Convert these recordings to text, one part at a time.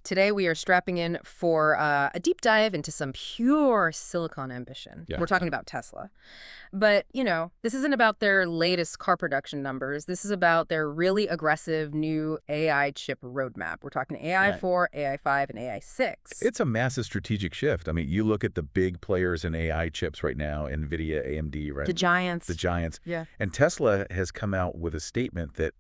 Today we are strapping in for a deep dive into some pure silicon ambition. Yeah. We're talking about Tesla. But, this isn't about their latest car production numbers. This is about their really aggressive new AI chip roadmap. We're talking AI4, AI5, and AI6. It's a massive strategic shift. I mean, you look at the big players in AI chips right now, NVIDIA, AMD, right? The giants. The giants. Yeah. And Tesla has come out with a statement that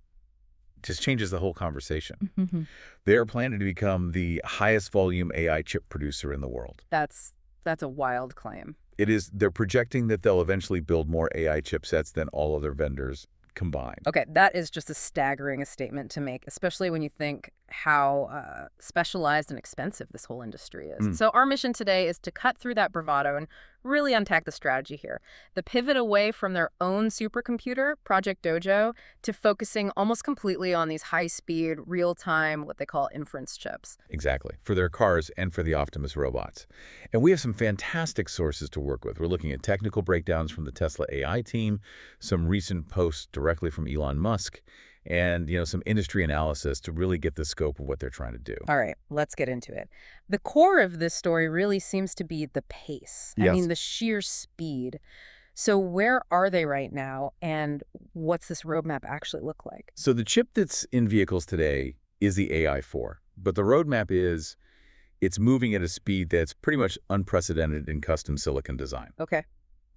just changes the whole conversation. Mm-hmm. They're planning to become the highest volume AI chip producer in the world. That's a wild claim. They're projecting that they'll eventually build more AI chipsets than all other vendors combined. Okay, that is just a staggering statement to make, especially when you think how specialized and expensive this whole industry is. So our mission today is to cut through that bravado and really unpack the strategy here. The pivot away from their own supercomputer, Project Dojo, to focusing almost completely on these high-speed, real-time, what they call inference chips. Exactly, for their cars and for the Optimus robots. And we have some fantastic sources to work with. We're looking at technical breakdowns from the Tesla AI team, some recent posts directly from Elon Musk, and some industry analysis to really get the scope of what they're trying to do. All right, let's get into it. The core of this story really seems to be the pace. Yes. I mean, the sheer speed. So where are they right now, and what's this roadmap actually look like? So the chip that's in vehicles today is the AI4, but the roadmap is it's moving at a speed that's pretty much unprecedented in custom silicon design. Okay.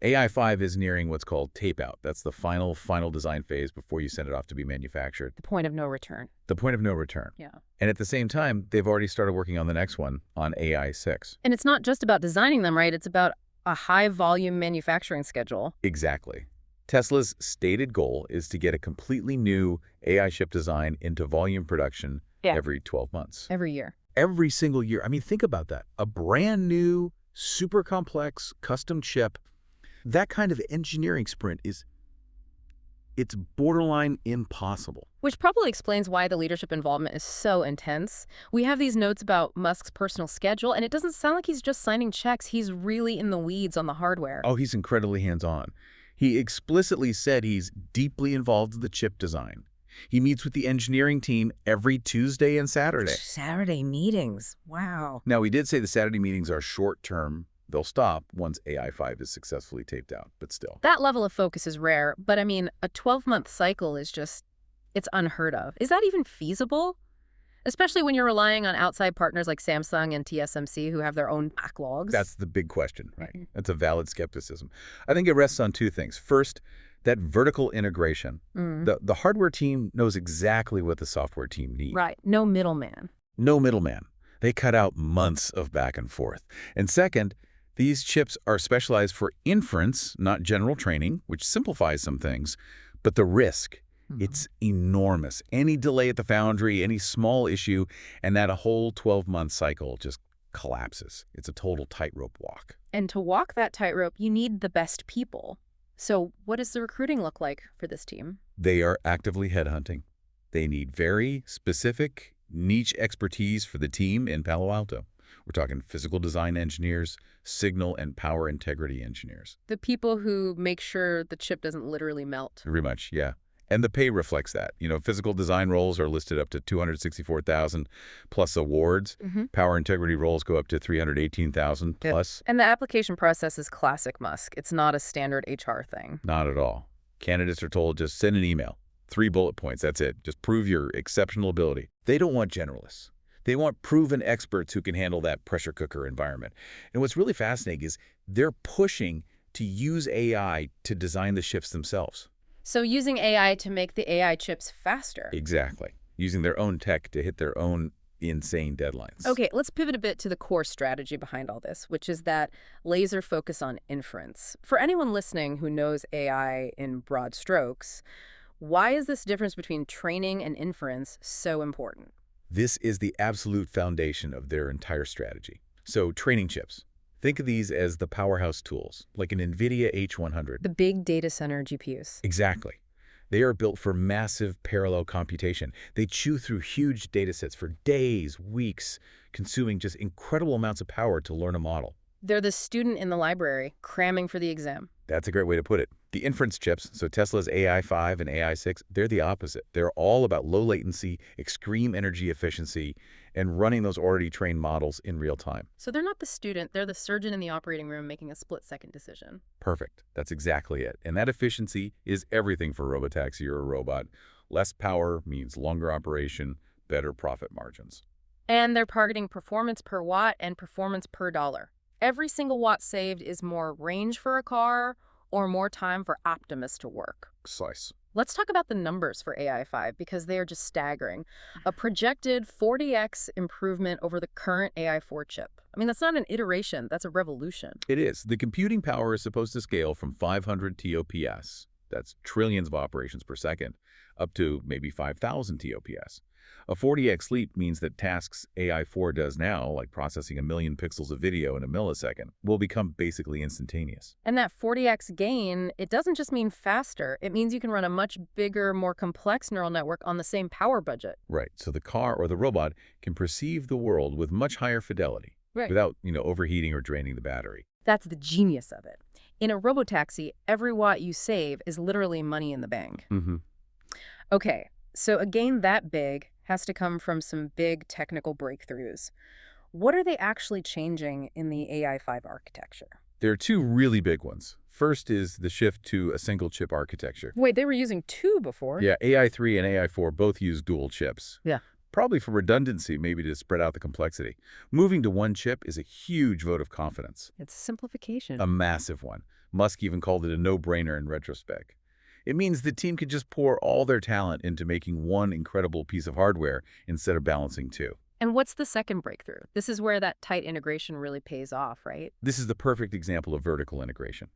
AI5 is nearing what's called tape-out. That's the final design phase before you send it off to be manufactured. The point of no return. The point of no return. Yeah. And at the same time, they've already started working on the next one, on AI6. And it's not just about designing them, right? It's about a high-volume manufacturing schedule. Exactly. Tesla's stated goal is to get a completely new AI chip design into volume production every 12 months. Every year. Every single year. I mean, think about that. A brand new, super complex, custom chip. That kind of engineering sprint it's borderline impossible. Which probably explains why the leadership involvement is so intense. We have these notes about Musk's personal schedule, and it doesn't sound like he's just signing checks. He's really in the weeds on the hardware. Oh, he's incredibly hands-on. He explicitly said he's deeply involved in the chip design. He meets with the engineering team every Tuesday and Saturday. Saturday meetings. Wow. Now, we did say the Saturday meetings are short-term. They'll stop once AI5 is successfully taped out, but still. That level of focus is rare, but I mean, a 12-month cycle is it's unheard of. Is that even feasible? Especially when you're relying on outside partners like Samsung and TSMC who have their own backlogs. That's the big question, right? That's a valid skepticism. I think it rests on two things. First, that vertical integration. The hardware team knows exactly what the software team needs. Right. No middleman. No middleman. They cut out months of back and forth. And second, these chips are specialized for inference, not general training, which simplifies some things, but the risk, it's enormous. Any delay at the foundry, any small issue, and that a whole 12-month cycle just collapses. It's a total tightrope walk. And to walk that tightrope, you need the best people. So what does the recruiting look like for this team? They are actively headhunting. They need very specific, niche expertise for the team in Palo Alto. We're talking physical design engineers, signal and power integrity engineers. The people who make sure the chip doesn't literally melt. Very much, yeah. And the pay reflects that. Physical design roles are listed up to $264,000 plus awards. Power integrity roles go up to $318,000 plus. And the application process is classic Musk. It's not a standard HR thing. Not at all. Candidates are told just send an email. 3 bullet points, that's it. Just prove your exceptional ability. They don't want generalists. They want proven experts who can handle that pressure cooker environment. And what's really fascinating is they're pushing to use AI to design the chips themselves. So using AI to make the AI chips faster. Exactly. Using their own tech to hit their own insane deadlines. Okay, let's pivot a bit to the core strategy behind all this, which is that laser focus on inference. For anyone listening who knows AI in broad strokes, why is this difference between training and inference so important? This is the absolute foundation of their entire strategy. So training chips. Think of these as the powerhouse tools, like an NVIDIA H100. The big data center GPUs. Exactly. They are built for massive parallel computation. They chew through huge data sets for days, weeks, consuming just incredible amounts of power to learn a model. They're the student in the library, cramming for the exam. That's a great way to put it. The inference chips, so Tesla's AI5 and AI6, they're the opposite. They're all about low latency, extreme energy efficiency, and running those already trained models in real time. So they're not the student, they're the surgeon in the operating room making a split-second decision. Perfect. That's exactly it. And that efficiency is everything for a robotaxi or a robot. Less power means longer operation, better profit margins. And they're targeting performance per watt and performance per dollar. Every single watt saved is more range for a car or more time for Optimus to work. Slice. Let's talk about the numbers for AI5 because they are just staggering. A projected 40x improvement over the current AI4 chip. I mean, that's not an iteration, that's a revolution. It is. The computing power is supposed to scale from 500 TOPS, that's trillions of operations per second, up to maybe 5,000 TOPS. A 40x leap means that tasks AI4 does now, like processing 1 million pixels of video in a millisecond, will become basically instantaneous. And that 40x gain, it doesn't just mean faster. It means you can run a much bigger, more complex neural network on the same power budget. Right, so the car or the robot can perceive the world with much higher fidelity, Right. without, overheating or draining the battery. That's the genius of it. In a robotaxi, every watt you save is literally money in the bank. Mm-hmm. Okay, so a gain that big has to come from some big technical breakthroughs. What are they actually changing in the AI5 architecture? There are two really big ones. First is the shift to a single chip architecture. Wait, they were using two before? Yeah, AI3 and AI4 both use dual chips. Yeah. Probably for redundancy, maybe to spread out the complexity. Moving to one chip is a huge vote of confidence. It's simplification. A massive one. Musk even called it a no-brainer in retrospect. It means the team could just pour all their talent into making one incredible piece of hardware instead of balancing two. And what's the second breakthrough? This is where that tight integration really pays off, right? This is the perfect example of vertical integration.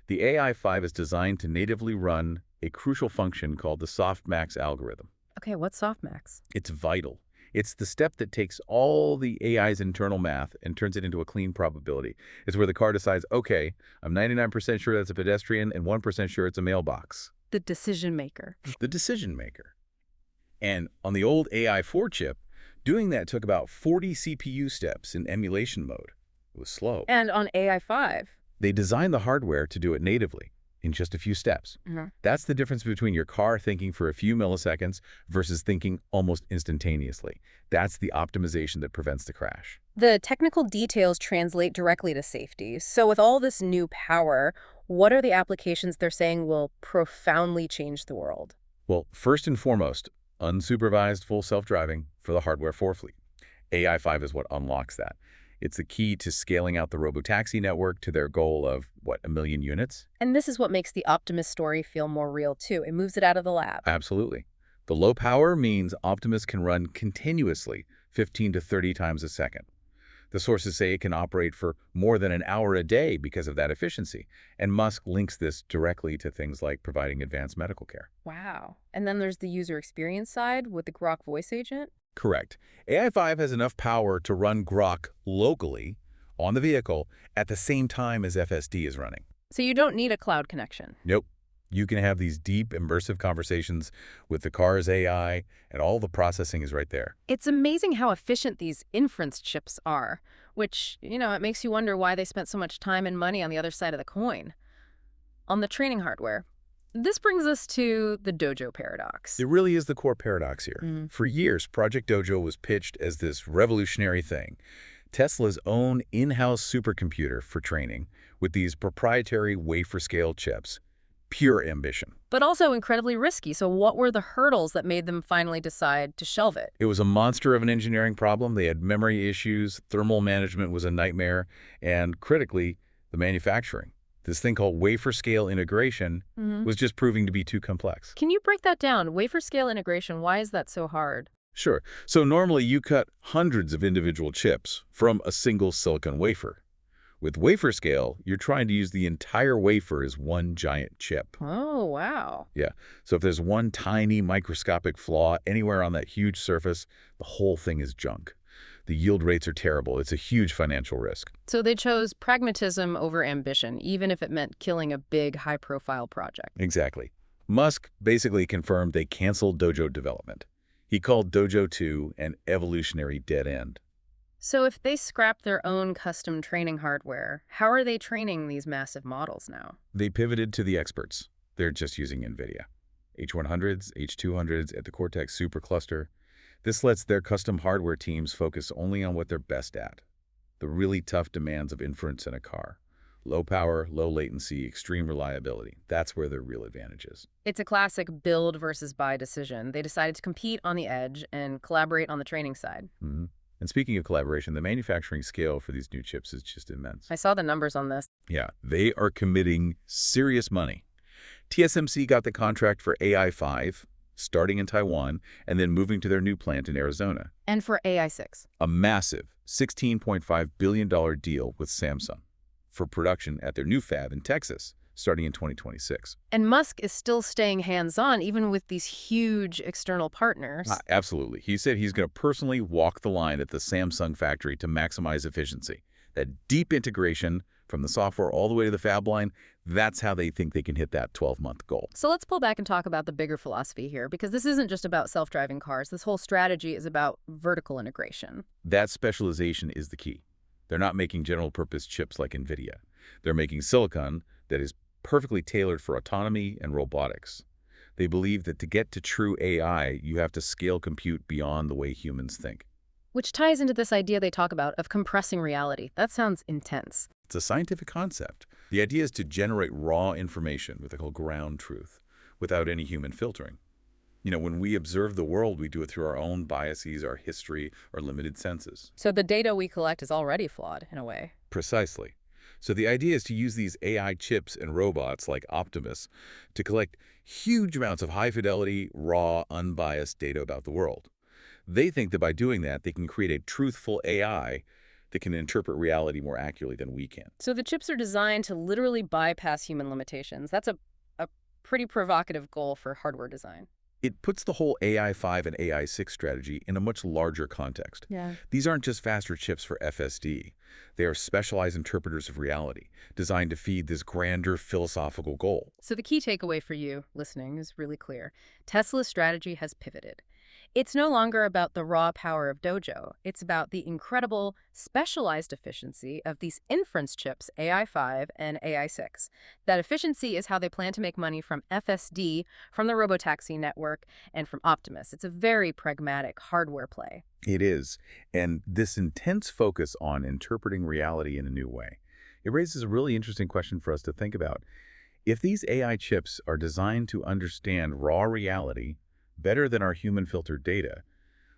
The AI5 is designed to natively run a crucial function called the softmax algorithm. Okay, what's softmax? It's vital. It's the step that takes all the AI's internal math and turns it into a clean probability. It's where the car decides, okay, I'm 99% sure that's a pedestrian and 1% sure it's a mailbox. The decision maker. The decision maker. And on the old AI4 chip, doing that took about 40 CPU steps in emulation mode. It was slow. And on AI5. They designed the hardware to do it natively in just a few steps. That's the difference between your car thinking for a few milliseconds versus thinking almost instantaneously. That's the optimization that prevents the crash. The technical details translate directly to safety. So with all this new power, what are the applications they're saying will profoundly change the world? Well, first and foremost, unsupervised full self-driving for the Hardware 4 fleet. AI5 is what unlocks that. It's the key to scaling out the robotaxi network to their goal of, 1 million units? And this is what makes the Optimus story feel more real, too. It moves it out of the lab. Absolutely. The low power means Optimus can run continuously 15 to 30 times a second. The sources say it can operate for more than an hour a day because of that efficiency, and Musk links this directly to things like providing advanced medical care. Wow. And then there's the user experience side with the Grok voice agent. Correct. AI5 has enough power to run Grok locally on the vehicle at the same time as FSD is running. So you don't need a cloud connection. Nope. You can have these deep, immersive conversations with the car's AI, and all the processing is right there. It's amazing how efficient these inference chips are, which, it makes you wonder why they spent so much time and money on the other side of the coin. On the training hardware, this brings us to the Dojo paradox. It really is the core paradox here. Mm. For years, Project Dojo was pitched as this revolutionary thing. Tesla's own in-house supercomputer for training with these proprietary wafer-scale chips. Pure ambition. But also incredibly risky. So what were the hurdles that made them finally decide to shelve it? It was a monster of an engineering problem. They had memory issues, thermal management was a nightmare, and critically, the manufacturing. This thing called wafer-scale integration was just proving to be too complex. Can you break that down? Wafer-scale integration, why is that so hard? Sure. So normally you cut hundreds of individual chips from a single silicon wafer. With wafer scale, you're trying to use the entire wafer as one giant chip. Oh, wow. Yeah. So if there's one tiny microscopic flaw anywhere on that huge surface, the whole thing is junk. The yield rates are terrible. It's a huge financial risk. So they chose pragmatism over ambition, even if it meant killing a big, high-profile project. Exactly. Musk basically confirmed they canceled Dojo development. He called Dojo 2 an evolutionary dead end. So if they scrap their own custom training hardware, how are they training these massive models now? They pivoted to the experts. They're just using NVIDIA. H100s, H200s at the Cortex supercluster. This lets their custom hardware teams focus only on what they're best at, the really tough demands of inference in a car. Low power, low latency, extreme reliability. That's where their real advantage is. It's a classic build versus buy decision. They decided to compete on the edge and collaborate on the training side. Mhm. And speaking of collaboration, the manufacturing scale for these new chips is just immense. I saw the numbers on this. Yeah, they are committing serious money. TSMC got the contract for AI5, starting in Taiwan, and then moving to their new plant in Arizona. And for AI6. A massive $16.5 billion deal with Samsung for production at their new fab in Texas, starting in 2026. And Musk is still staying hands-on even with these huge external partners. Absolutely. He said he's going to personally walk the line at the Samsung factory to maximize efficiency. That deep integration from the software all the way to the fab line, that's how they think they can hit that 12-month goal. So let's pull back and talk about the bigger philosophy here, because this isn't just about self-driving cars. This whole strategy is about vertical integration. That specialization is the key. They're not making general-purpose chips like NVIDIA. They're making silicon that is perfectly tailored for autonomy and robotics. They believe that to get to true AI, you have to scale compute beyond the way humans think. Which ties into this idea they talk about of compressing reality. That sounds intense. It's a scientific concept. The idea is to generate raw information with a whole ground truth without any human filtering. When we observe the world, we do it through our own biases, our history, our limited senses. So the data we collect is already flawed, in a way. Precisely. So the idea is to use these AI chips and robots like Optimus to collect huge amounts of high-fidelity, raw, unbiased data about the world. They think that by doing that, they can create a truthful AI that can interpret reality more accurately than we can. So the chips are designed to literally bypass human limitations. That's a pretty provocative goal for hardware design. It puts the whole AI5 and AI6 strategy in a much larger context. Yeah. These aren't just faster chips for FSD. They are specialized interpreters of reality, designed to feed this grander philosophical goal. So the key takeaway for you listening is really clear. Tesla's strategy has pivoted. It's no longer about the raw power of Dojo. It's about the incredible specialized efficiency of these inference chips, AI5 and AI6. That efficiency is how they plan to make money from FSD, from the robotaxi network, and from Optimus. It's a very pragmatic hardware play. It is. And this intense focus on interpreting reality in a new way, it raises a really interesting question for us to think about. If these AI chips are designed to understand raw reality better than our human-filtered data,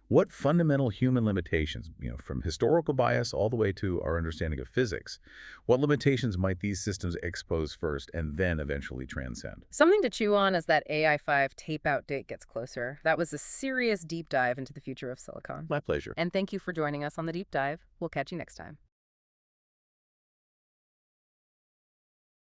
what fundamental human limitations, from historical bias all the way to our understanding of physics, what limitations might these systems expose first and then eventually transcend? Something to chew on as that AI5 tape-out date gets closer. That was a serious deep dive into the future of silicon. My pleasure. And thank you for joining us on the deep dive. We'll catch you next time.